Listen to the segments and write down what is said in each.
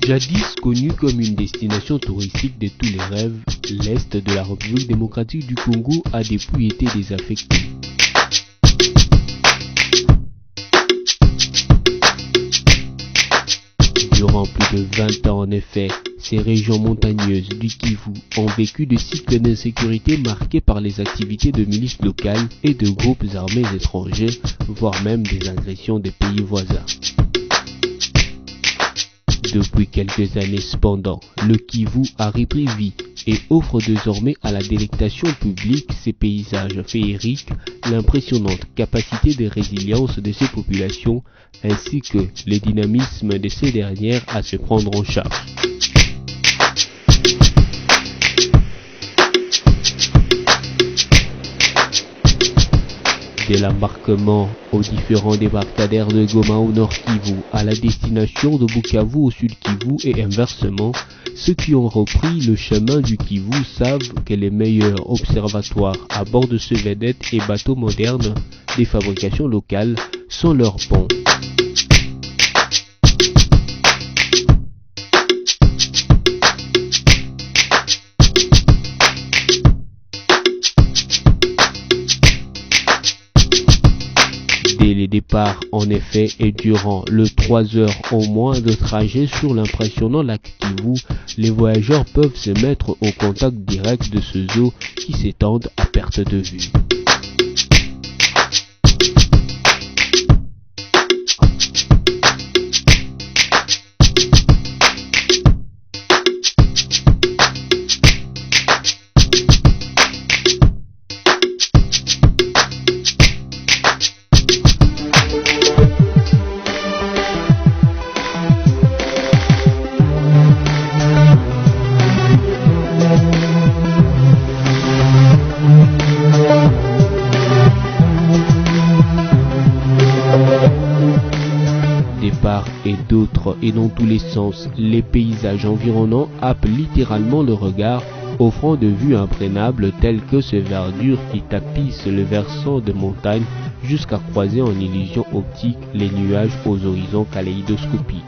Jadis connu comme une destination touristique de tous les rêves, l'Est de la République démocratique du Congo a depuis été désaffecté. Durant plus de 20 ans en effet, ces régions montagneuses du Kivu ont vécu de cycles d'insécurité marqués par les activités de milices locales et de groupes armés étrangers, voire même des agressions des pays voisins. Depuis quelques années cependant, le Kivu a repris vie et offre désormais à la délectation publique ses paysages féeriques, l'impressionnante capacité de résilience de ses populations, ainsi que le dynamisme de ces dernières à se prendre en charge. De l'embarquement aux différents débarcadères de Goma au nord Kivu à la destination de Bukavu au sud Kivu et inversement, ceux qui ont repris le chemin du Kivu savent que les meilleurs observatoires à bord de ce vedette et bateaux modernes des fabrications locales sont leurs ponts. Dès les départs, en effet, et durant le 3 heures au moins de trajet sur l'impressionnant lac Kivu, les voyageurs peuvent se mettre au contact direct de ces eaux qui s'étendent à perte de vue. Et d'autres et dans tous les sens, les paysages environnants happent littéralement le regard, offrant de vues imprenables telles que ces verdures qui tapissent le versant de montagne jusqu'à croiser en illusion optique les nuages aux horizons kaléidoscopiques.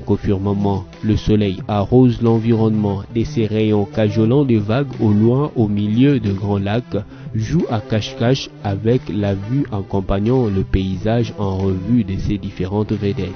Au firmament, le soleil arrose l'environnement de ses rayons cajolant des vagues au loin au milieu de grands lacs, joue à cache-cache avec la vue accompagnant le paysage en revue de ses différentes vedettes.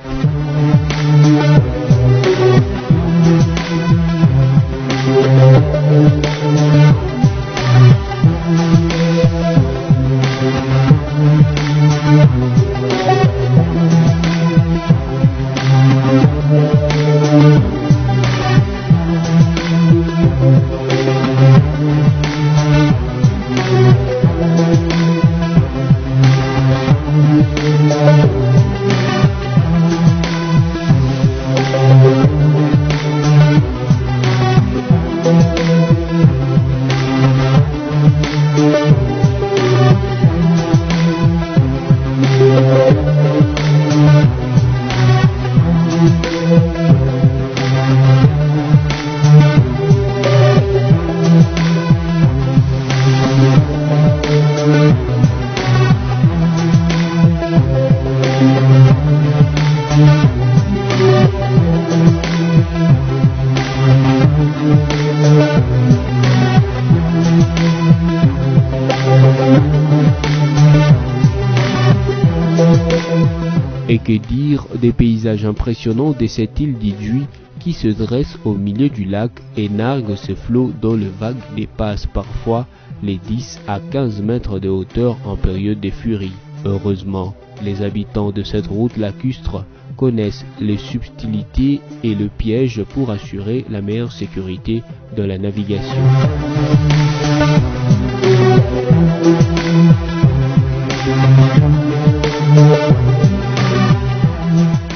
Et que dire des paysages impressionnants de cette île d'Idjouï qui se dresse au milieu du lac et nargue ses flots dont le vague dépasse parfois les 10 à 15 mètres de hauteur en période de furie. Heureusement, les habitants de cette route lacustre connaissent les subtilités et le piège pour assurer la meilleure sécurité de la navigation.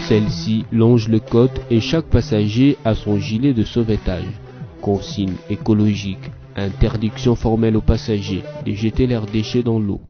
Celle-ci longe le côte et chaque passager a son gilet de sauvetage. Consignes écologiques, interdiction formelle aux passagers de jeter leurs déchets dans l'eau.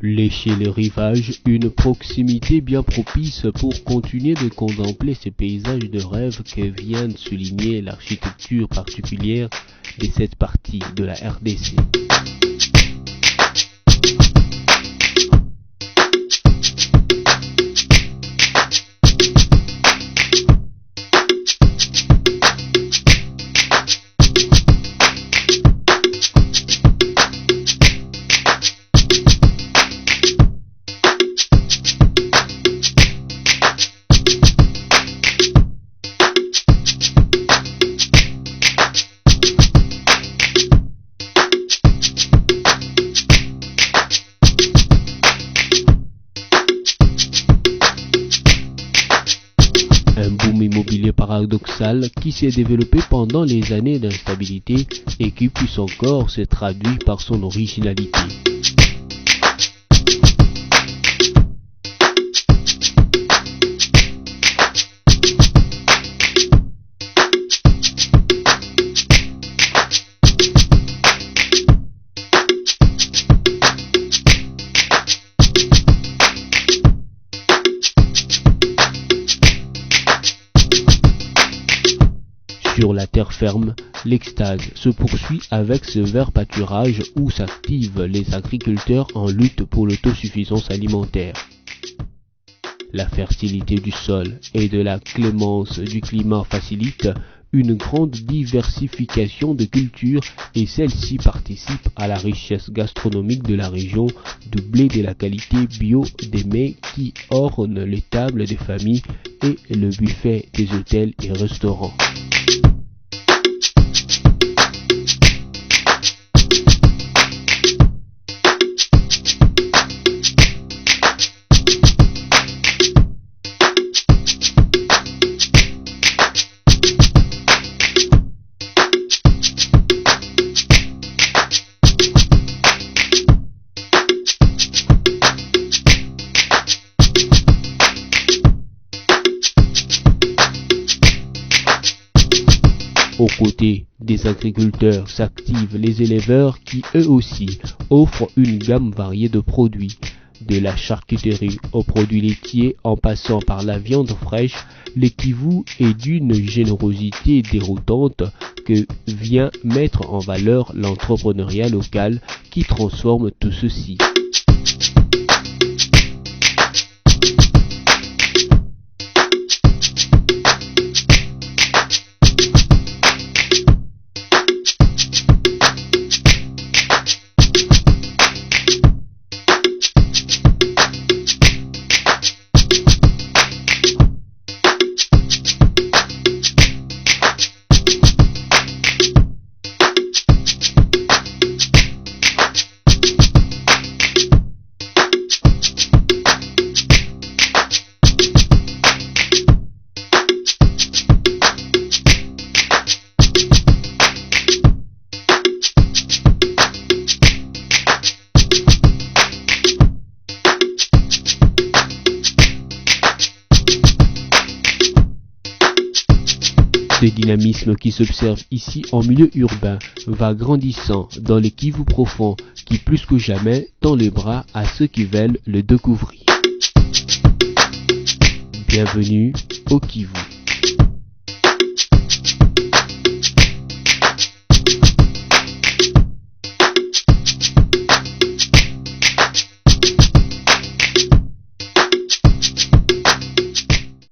Lécher le rivage, une proximité bien propice pour continuer de contempler ces paysages de rêve que vient de souligner l'architecture particulière de cette partie de la RDC. Un boom immobilier paradoxal qui s'est développé pendant les années d'instabilité et qui puisse encore se traduire par son originalité. Sur la terre ferme, l'extase se poursuit avec ce vert pâturage où s'activent les agriculteurs en lutte pour l'autosuffisance alimentaire. La fertilité du sol et de la clémence du climat facilite une grande diversification de cultures et celle-ci participe à la richesse gastronomique de la région, doublée de la qualité bio des mets qui ornent les tables des familles et le buffet des hôtels et restaurants. Aux côtés des agriculteurs s'activent les éleveurs qui eux aussi offrent une gamme variée de produits, De la charcuterie aux produits laitiers en passant par la viande fraîche, le Kivu est d'une générosité déroutante que vient mettre en valeur l'entrepreneuriat local qui transforme tout ceci. Ce dynamisme qui s'observe ici en milieu urbain va grandissant dans le Kivu profond qui plus que jamais tend les bras à ceux qui veulent le découvrir. Bienvenue au Kivu.